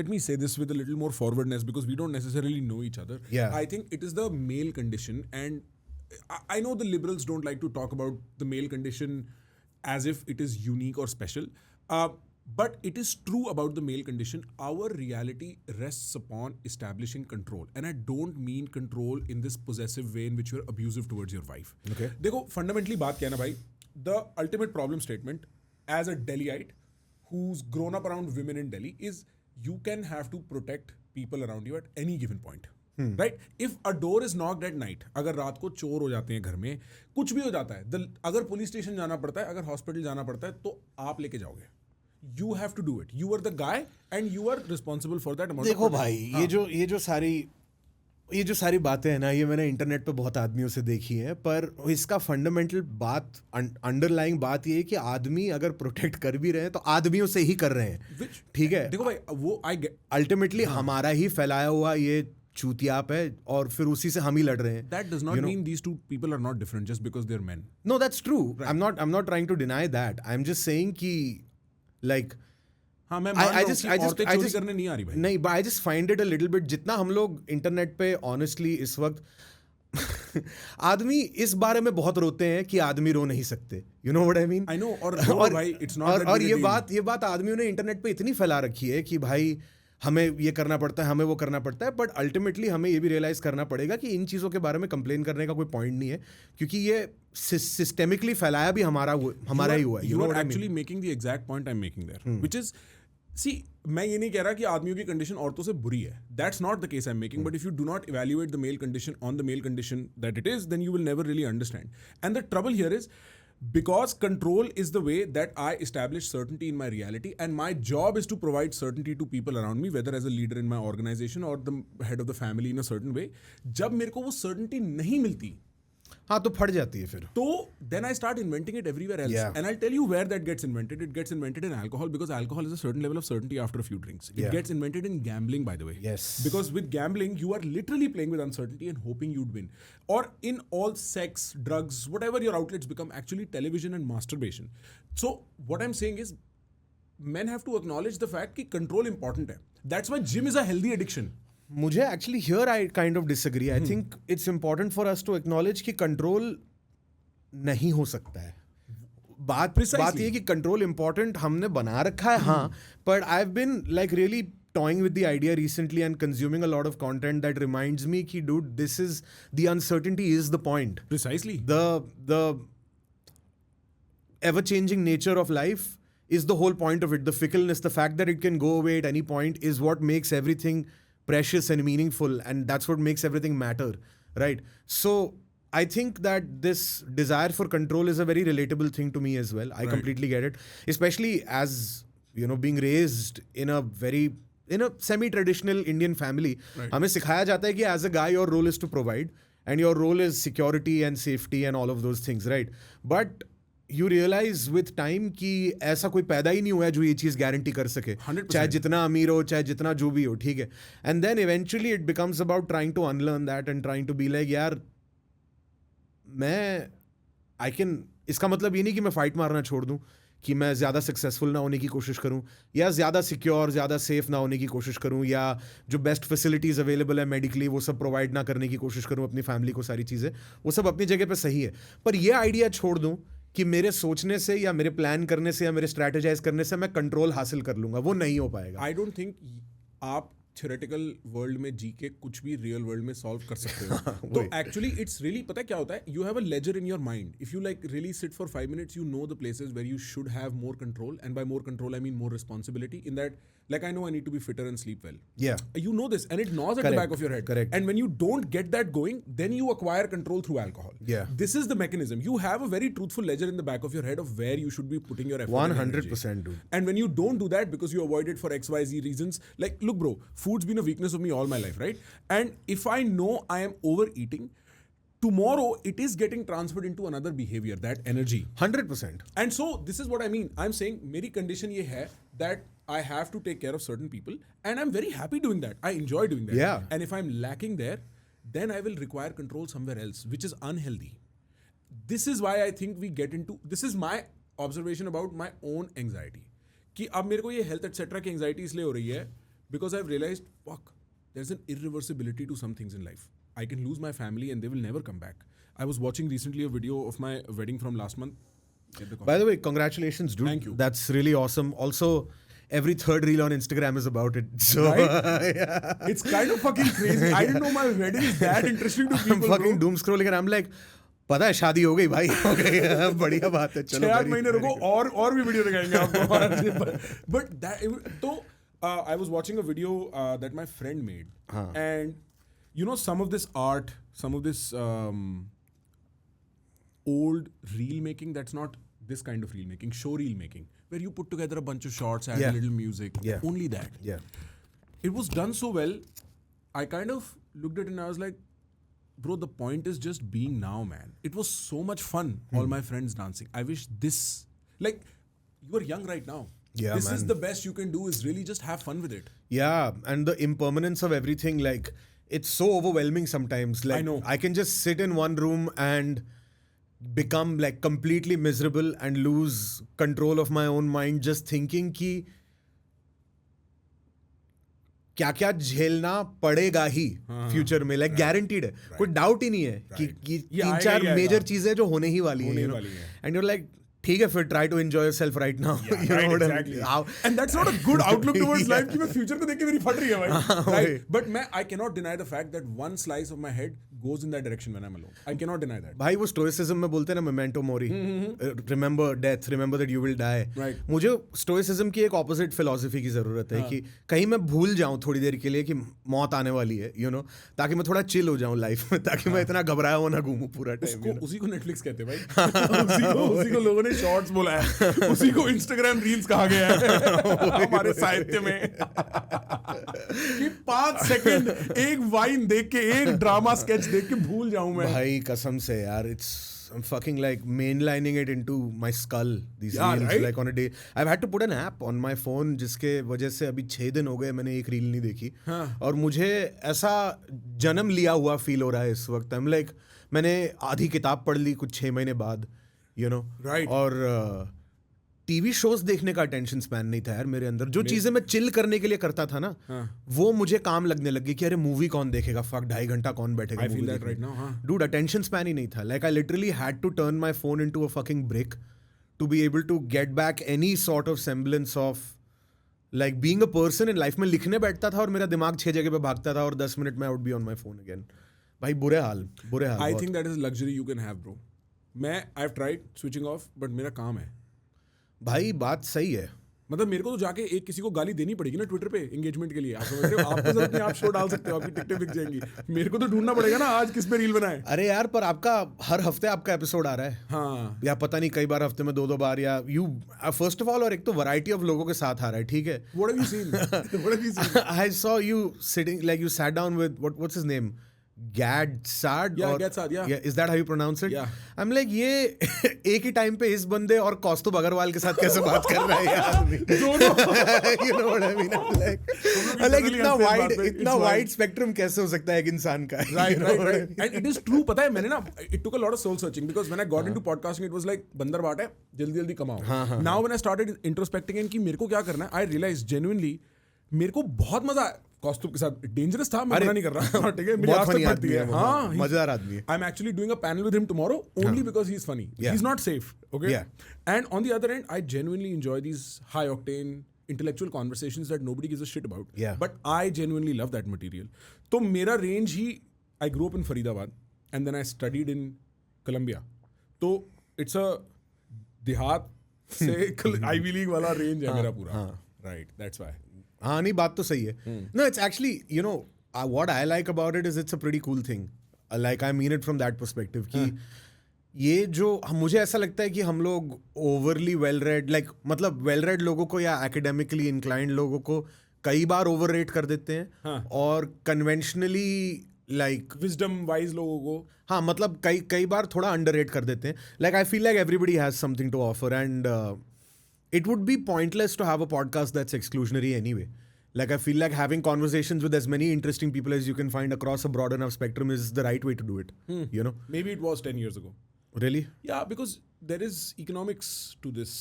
let me say this with a little more forwardness because we don't necessarily know each other. Yeah. I think it is the male condition, and I know the liberals don't like to talk about the male condition as if it is unique or special. But it is true about the male condition. Our reality rests upon establishing control. And I don't mean control in this possessive way in which you're abusive towards your wife. Okay. देखो, fundamentally बात क्या है ना भाई, the ultimate problem statement as a Delhiite who's grown up around women in Delhi is you can have to protect people around you at any given point. Right? If a door is knocked at night, अगर रात को चोर हो जाते हैं घर में, कुछ भी हो जाता है, अगर पुलिस स्टेशन जाना पड़ता है, अगर हॉस्पिटल जाना पड़ता है, तो आप लेके जाओगे. You have to do it. You are the guy and you are responsible for that amount. देखो भाई, ये जो सारी बातें हैं ना, ये मैंने इंटरनेट पे बहुत आदमियों से देखी हैं, पर इसका फंडामेंटल बात, अंडरलाइंग बात ये है कि आदमी अगर प्रोटेक्ट कर भी रहे हैं तो आदमियों से ही कर रहे हैं. ठीक है, देखो भाई, वो अल्टीमेटली हमारा ही फैलाया हुआ ये चूतियाप है और फिर उसी से हम ही लड़ रहे हैं. That does not mean these two people are not different just because they're men. No, that's true. Right. I'm not trying to deny that. I'm just saying कि like हाँ, मैं मान रहा हूँ कि औरतें चोरी करने नहीं आ रही भाई. नहीं, but I just find it a little bit, जितना हम लोग इंटरनेट पे honestly इस वक्त आदमी इस बारे में बहुत रोते हैं कि आदमी रो नहीं सकते. You know what I mean? I know. और भाई, it's not और ये बात आदमियों ने इंटरनेट पे इतनी फैला रखी है कि भाई हमें ये करना पड़ता है, हमें वो करना पड़ता है, बट अल्टीमेटली हमें ये भी रियलाइज करना पड़ेगा कि इन चीज़ों के बारे में कंप्लेन करने का कोई पॉइंट नहीं है, क्योंकि ये सिस्टेमिकली फैलाया भी हमारा ही हुआ है. You are actually making the exact point I'm making there, which is, see, मैं ये नहीं कह रहा कि आदमियों की कंडीशन औरतों से बुरी है. That's not the case I'm making. But if you do not evaluate the male condition on the male condition that it is, then you will never really understand. And the trouble here is, because control is the way that I establish certainty in my reality, and my job is to provide certainty to people around me, whether as a leader in my organization or the head of the family in a certain way. जब मेरे को वो certainty नहीं मिलती, हाँ, तो फट जाती है फिर. तो then I start inventing it everywhere else. Yeah. And I'll tell you where that gets invented. It gets invented in alcohol, because alcohol is a certain level of certainty after a few drinks. It gets invented in gambling, by the way. Yes. Because with gambling, you are literally playing with uncertainty and hoping you'd win. Or in all sex, drugs, whatever your outlets become, actually television and masturbation. So what I'm saying is, men have to acknowledge the fact that control important है. That's why gym is a healthy addiction. मुझे actually here I kind of disagree. I think it's important for us to acknowledge कि control नहीं हो सकता है. बात ये है कि कंट्रोल इंपॉर्टेंट हमने बना रखा है, हाँ, but I have been like really toying with the idea recently and consuming a lot of content that reminds me ki dude, this is the uncertainty is the point. Precisely. The ever changing nature of life is the whole point of it. The fickleness, the fact that it can go away at any point is what makes everything precious and meaningful, and that's what makes everything matter, right? So I think that this desire for control is a very relatable thing to me as well. I completely get it, especially as, you know, being raised in a semi-traditional Indian family. हमें सिखाया जाता है कि as a guy your role is to provide, and your role is security and safety and all of those things, right? But you realize with time कि ऐसा कोई पैदा ही नहीं हुआ है जो ये चीज़ गारंटी कर सके, चाहे जितना अमीर हो, चाहे जितना जो भी हो, ठीक है. And then eventually it becomes about trying to unlearn that and trying to be like, यार इसका मतलब ये नहीं कि मैं फाइट मारना छोड़ दूं, कि मैं ज़्यादा सक्सेसफुल ना होने की कोशिश करूं, या ज़्यादा सिक्योर, ज़्यादा सेफ ना होने की कोशिश करूं, या जो बेस्ट फैसिलिटीज़ अवेलेबल है मेडिकली वो सब प्रोवाइड ना करने की कोशिश करूं अपनी फैमिली को. सारी चीज़ें वो सब अपनी जगह पे सही है, पर ये आइडिया छोड़ दूं कि मेरे सोचने से या मेरे प्लान करने से या मेरे स्ट्रैटेजाइज करने से मैं कंट्रोल हासिल कर लूंगा, वो नहीं हो पाएगा. आई डोंट थिंक आप थ्योरेटिकल वर्ल्ड में जी के कुछ भी रियल वर्ल्ड में सॉल्व कर सकते हो. तो एक्चुअली इट्स रियली, पता है क्या होता है, you have a ledger in your mind. If you like really sit for 5 minutes, you know the places where you should have more control, and by more control I mean more responsibility, in that, like, I know I need to be fitter and sleep well. Yeah. You know this, and it gnaws at the back of your head. Correct. And when you don't get that going, then you acquire control through alcohol. Yeah. This is the mechanism. You have a very truthful ledger in the back of your head of where you should be putting your effort. 100%, dude. And when you don't do that because you avoid it for XYZ reasons, like, look bro, food's been a weakness of me all my life, right? And if I know I am overeating, tomorrow it is getting transferred into another behavior, that energy. 100%. And so this is what I mean. I'm saying मेरी condition ये है that I have to take care of certain people, and I'm very happy doing that. I enjoy doing that. Yeah. And if I'm lacking there, then I will require control somewhere else, which is unhealthy. This is why I think we get into, this is my observation about my own anxiety, कि अब मेरे को ये health etc की anxiety इसलिए हो रही है because I've realized, fuck, there's an irreversibility to some things in life. I can lose my family and they will never come back. I was watching recently a video of my wedding from last month. Get the By the way, congratulations, dude. Thank you. That's really awesome. Also, every third reel on Instagram is about it. So Right? yeah. It's kind of fucking crazy. I didn't know my wedding is that interesting to people. I'm fucking bro. doom scrolling and I'm like, पता है शादी हो गई भाई. हो गई. बढ़िया बात है. चलो. 6-8 महीने रुको और भी वीडियो दिखाएंगे आपको. But that तो I was watching a video that my friend made, and you know, some of this art, some of this old reel making, that's not this kind of reel making, show reel making, where you put together a bunch of shots, add Yeah. a little music, Yeah. only that. Yeah. It was done so well. I kind of looked at it and I was like, bro, the point is just being now, man. It was so much fun, all my friends dancing. I wish this, like, you are young right now. Yeah, this is man. the best you can do, is really just have fun with it. Yeah, and the impermanence of everything, like, it's so overwhelming sometimes. Like, I know. I can just sit in one room and become like completely miserable and lose control of my own mind just thinking कि क्या क्या झेलना पड़ेगा ही future में, like guaranteed है, कोई doubt ही नहीं है कि ये तीन आएगा चार ही आएगा। मेजर चीजें जो होने ही वाली होने ही है, वाली हैं। एंड यूर लाइक ठीक है फिर try to enjoy yourself right now. Right, exactly. And that's not a good outlook towards life कि मैं future को देख के मेरी फट रही है भाई. Right? But I cannot deny the fact that one slice of my head goes in that direction when I'm alone. I cannot deny that. भाई वो स्टोइसिज्म में बोलते हैं ना, memento mori, remember death, remember that you will die. Right. मुझे stoicism की एक opposite philosophy की जरूरत है कि कहीं मैं भूल जाऊं थोड़ी देर के लिए कि मौत आने वाली है, यू नो, ताकि मैं थोड़ा चिल हो जाऊं लाइफ में, ताकि मैं इतना घबराया हुआ ना घूमूं पूरा टाइम. उसी को नेटफ्लिक्स कहते हैं भाई. उसी को लोगों ने शॉर्ट्स बोला है. उसी को इंस्टाग्राम रील्स कहा गया है हमारे साहित्य में. कि 5 सेकंड एक वाइन देख के, एक ड्रामा स्केच देख के भूल जाऊं मैं. भाई कसम से यार, I'm fucking like mainlining it into my skull. These Yeah, reels, right? like on a day. I've had to put an app on my phone जिसके वजह से अभी 6 दिन हो गए मैंने एक रील नहीं देखी. और मुझे ऐसा जन्म लिया हुआ फील हो रहा है इस वक्त. I'm like, मैंने आधी किताब पढ़ ली कुछ 6 महीने बाद, you know. Right. और टीवी शोज देखने का अटेंशन स्पैन नहीं था यार मेरे अंदर. जो चीजें मैं चिल करने के लिए करता था ना, वो मुझे काम लगने लग गई कि अरे मूवी कौन देखेगा, फक 2.5 घंटा कौन बैठेगा I feel movie that देखने. right now, हाँ. Dude, attention span ही नहीं था. Like I literally had to turn my phone into a fucking brick to be able to get back any sort of semblance of like being a person in life. मैं लिखने बैठता था और मेरा दिमाग 6 जगह पे भागता था और 10 मिनट में I would be on my phone again. भाई बुरे हाल. I think that is a luxury you can have, bro. I've tried switching off, but मेरा काम है. भाई बात सही है. मतलब मेरे को तो जाके एक किसी को गाली देनी पड़ेगी ना ट्विटर पे एंगेजमेंट के लिए. आप समझ रहे हो? आपको जरूरत नहीं, आप शो डाल सकते हो, आपकी टिकटें बिक जाएंगी. मेरे को तो ढूंढना पड़ेगा ना आज किस पे रील बनाए. अरे यार पर आपका हर हफ्ते आपका एपिसोड आ रहा है. हाँ. या पता नहीं कई बार हफ्ते में 2-2 बार, या यू फर्स्ट ऑफ ऑल, और एक तो वैरायटी ऑफ लोगों के साथ आ रहा है, ठीक है. What have you seen? What have you seen? I saw you sitting, like you sat down with what's his name, Gad Saad. Yeah, Gad Saad, yeah. Is that how you pronounce it? Yeah. I'm like, ये एक ही time पे इस बंदे और कौस्तुभ अग्रवाल के साथ कैसे बात कर रहा है यार. You know what I mean? I'm like इतना वाइड स्पेक्ट्रम कैसे हो सकता है एक इंसान का. Right, You know right, what I right. mean? And it is true. पता है मैंने ना, it took a lot of soul searching because when I got into podcasting, it was like बंदर बाट है, जल्दी जल्दी कमाओ. Now when I started introspecting and कि मेरे को क्या करना है, I realized genuinely मेरे को बहुत मजा आया. कौस्तुभ के साथ डेंजरस था, मैं मना नहीं कर रहा. ठीक है, मेरी बहुत आज funny तक पड़ती आदमी है. है, हाँ, मजेदार आदमी है. I'm actually doing a panel with him tomorrow only because he's funny. Yeah. He's not safe. Okay. Yeah. And on the other end, I genuinely enjoy these high octane intellectual conversations that nobody gives a shit about. Yeah. But I genuinely love that material. तो मेरा range he, I grew up in Faridabad and then I studied in Columbia. तो it's a देहात से Ivy League वाला range है मेरा पूरा. Right. That's why. हाँ नहीं बात तो सही है. No, it's actually, you know, what I like about it is it's a pretty cool thing. Like I mean it from that perspective कि ये जो मुझे ऐसा लगता है कि हम लोग ओवरली वेल रेड, लाइक मतलब वेल रेड लोगों को या एकेडमिकली इंक्लाइंड लोगों को कई बार ओवर रेट कर देते हैं, और कन्वेंशनली लाइक विजडम वाइज लोगों को, हाँ मतलब कई बार थोड़ा अंडर रेट कर देते हैं. Like I feel like everybody has something to offer, and it would be pointless to have a podcast that's exclusionary anyway. Like I feel like having conversations with as many interesting people as you can find across a broad enough spectrum is the right way to do it. You know? Maybe it was 10 years ago. Really? Yeah, because there is economics to this.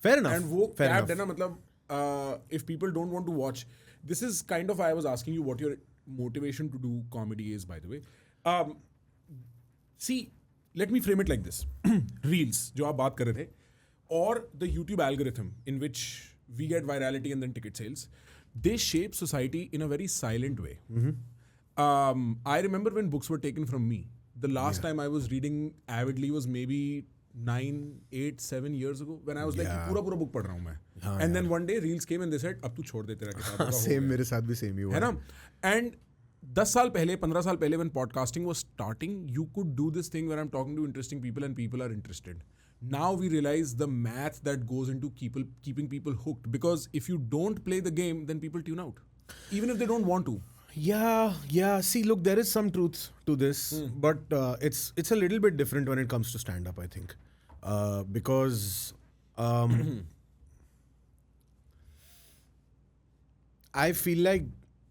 Fair enough. And वो Fair capped enough. है ना, मतलब if people don't want to watch, this is kind of why I was asking you what your motivation to do comedy is, by the way. See, let me frame it like this. Reels, जो आप बात कर रहे थे, or the YouTube algorithm in which we get virality and then ticket sales, they shape society in a very silent way. I remember when books were taken from me. The last time I was reading avidly was maybe 9, 8, 7 years ago when I was like पूरा book पढ़ रहा हूँ मैं. And then one day reels came and they said अब तू छोड़ दे तेरा किताब का. Same मेरे साथ भी same ही हुआ. है ना? And 10 साल पहले 15 साल पहले when podcasting was starting, you could do this thing where I'm talking to interesting people and people are interested. Now we realize the math that goes into keeping people hooked, because if you don't play the game, then people tune out, even if they don't want to. Yeah. See, look, there is some truth to this, but it's a little bit different when it comes to stand-up, I think, because I feel like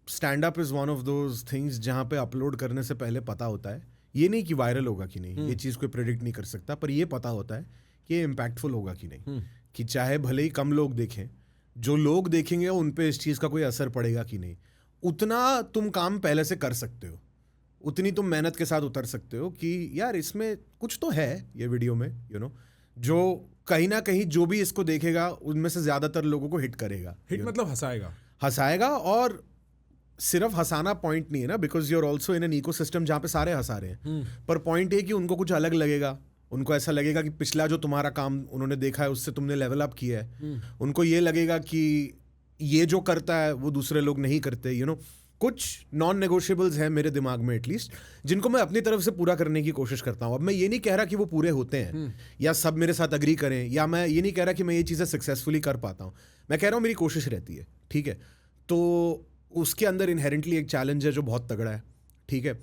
stand-up is one of those things जहाँ पे upload करने से पहले पता होता है, ये नहीं कि वायरल होगा कि नहीं, ये चीज़ कोई प्रेडिक्ट नहीं कर सकता, पर ये पता होता है कि ये इम्पैक्टफुल होगा कि नहीं, कि चाहे भले ही कम लोग देखें, जो लोग देखेंगे उन पे इस चीज़ का कोई असर पड़ेगा कि नहीं. उतना तुम काम पहले से कर सकते हो, उतनी तुम मेहनत के साथ उतर सकते हो कि यार इसमें कुछ तो है ये वीडियो में, जो कहीं ना कहीं जो भी इसको देखेगा उनमें से ज़्यादातर लोगों को हिट करेगा. हिट मतलब हंसाएगा, और सिर्फ हंसाना पॉइंट नहीं है ना, because you are also in an ecosystem जहाँ पे सारे हंसा रहे हैं, पर पॉइंट ये कि उनको कुछ अलग लगेगा, उनको ऐसा लगेगा कि पिछला जो तुम्हारा काम उन्होंने देखा है उससे तुमने लेवल अप किया है, उनको ये लगेगा कि ये जो करता है वो दूसरे लोग नहीं करते. कुछ नॉन नेगोशिएबल्स हैं मेरे दिमाग में एटलीस्ट, जिनको मैं अपनी तरफ से पूरा करने की कोशिश करता हूँ. अब मैं ये नहीं कह रहा कि वो पूरे होते हैं या सब मेरे साथ अग्री करें, या मैं ये नहीं कह रहा कि मैं ये चीज़ें सक्सेसफुली कर पाता हूँ. मैं कह रहा हूँ मेरी कोशिश रहती है, ठीक है. तो उसके अंदर इनहेरेंटली एक चैलेंज है जो बहुत तगड़ा है, ठीक है.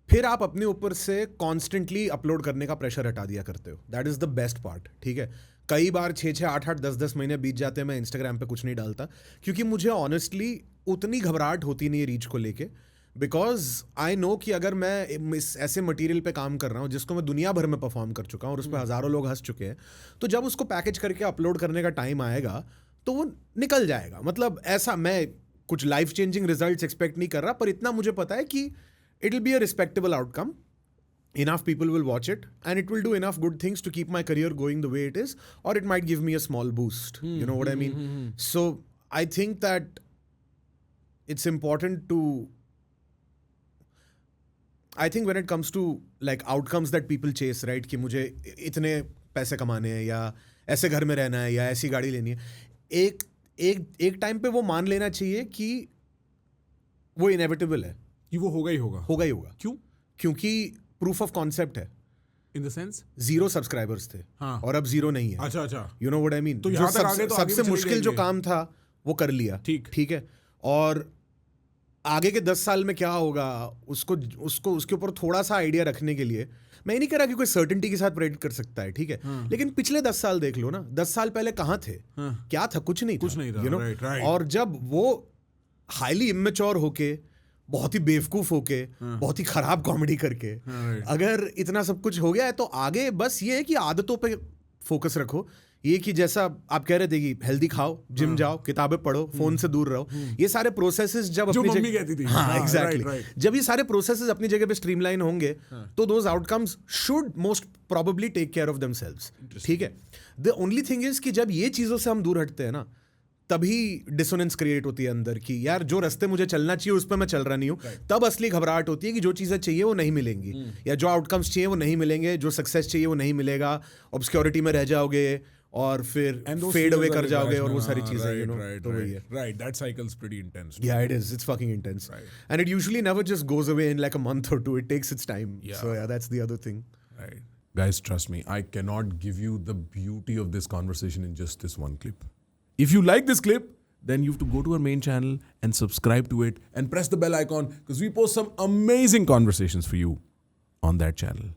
फिर आप अपने ऊपर से कॉन्स्टेंटली अपलोड करने का प्रेशर हटा दिया करते हो. That is the best part, ठीक है. कई बार 6, 8, 10 महीने बीत जाते हैं, मैं इंस्टाग्राम पे कुछ नहीं डालता, क्योंकि मुझे ऑनेस्टली उतनी घबराहट होती नहीं है रीच को लेके, बिकॉज आई नो कि अगर मैं इस ऐसे मटेरियल पे काम कर रहा हूँ जिसको मैं दुनिया भर में परफॉर्म कर चुका हूँ और उस पर हज़ारों लोग हंस चुके हैं, तो जब उसको पैकेज करके अपलोड करने का टाइम आएगा तो वो निकल जाएगा. मतलब ऐसा मैं कुछ लाइफ चेंजिंग रिजल्ट्स एक्सपेक्ट नहीं कर रहा, पर इतना मुझे पता है कि it will be a respectable outcome. Enough people will watch it and it will do enough good things to keep my career going the way it is, or it might give me a small boost. You know what I mean? So I think that it's important to, I think when it comes to like outcomes that people chase, right, कि मुझे इतने पैसे कमाने हैं या ऐसे घर में रहना है या ऐसी गाड़ी लेनी है, एक टाइम पे वो मान लेना चाहिए कि वो इनएविटेबल है, कि वो होगा ही होगा. क्यों? क्योंकि प्रूफ ऑफ कॉन्सेप्ट है. इन द सेंस 0 सब्सक्राइबर्स थे, हाँ. और अब 0 नहीं है. अच्छा. You know what I mean. तो यहाँ तक आगे तो सबसे मुश्किल जो काम था वो कर लिया, ठीक है. और आगे के 10 साल में क्या होगा उसको उसके ऊपर थोड़ा सा आइडिया रखने के लिए मैं नहीं कह रहा कि कोई सर्टेनिटी के साथ प्रेडिक्ट कर सकता है, ठीक है. लेकिन पिछले 10 साल देख लो ना, 10 साल पहले कहाँ थे, क्या था, कुछ नहीं था, यू नो. और जब वो हाईली इमेच्योर होके, बहुत ही बेवकूफ होके, बहुत ही खराब कॉमेडी करके अगर इतना सब कुछ हो गया है, तो आगे बस ये है कि आदतों पे फोकस रखो. ये कि जैसा आप कह रहे थे कि हेल्दी खाओ, जिम जाओ, किताबें पढ़ो, फोन से दूर रहो, ये सारे प्रोसेसेस जब जो अपनी मम्मी कहती थी, हाँ एग्जैक्टली, जब ये सारे प्रोसेसेस अपनी जगह पे स्ट्रीमलाइन होंगे, तो those outcomes should most probably take care of themselves, ठीक है. द ओनली थिंग इज कि जब ये चीज़ों से हम दूर हटते हैं ना, तभी डिसोनेंस क्रिएट होती है अंदर की, यार जो रास्ते मुझे चलना चाहिए उस पर मैं चल रहा नहीं हूँ. तब असली घबराहट होती है कि जो चीज़ें चाहिए वो नहीं मिलेंगी, या जो आउटकम्स चाहिए वो नहीं मिलेंगे, जो सक्सेस चाहिए वो नहीं मिलेगा, ऑब्सक्योरिटी में रह जाओगे और फिर फेड अवे कर जाओगे और वो सारी चीजें, यू नो. तो वही है. Right, that cycle's pretty intense. Yeah, it is. It's fucking intense. And it usually never just goes away in like a month or two. It takes its time. So yeah, that's the other thing. Right. Guys, trust me, I cannot give you the beauty of this conversation in just this one clip. If you like this clip, then you have to go to our main channel and subscribe to it and press the bell icon, because we post some amazing conversations for you on that channel.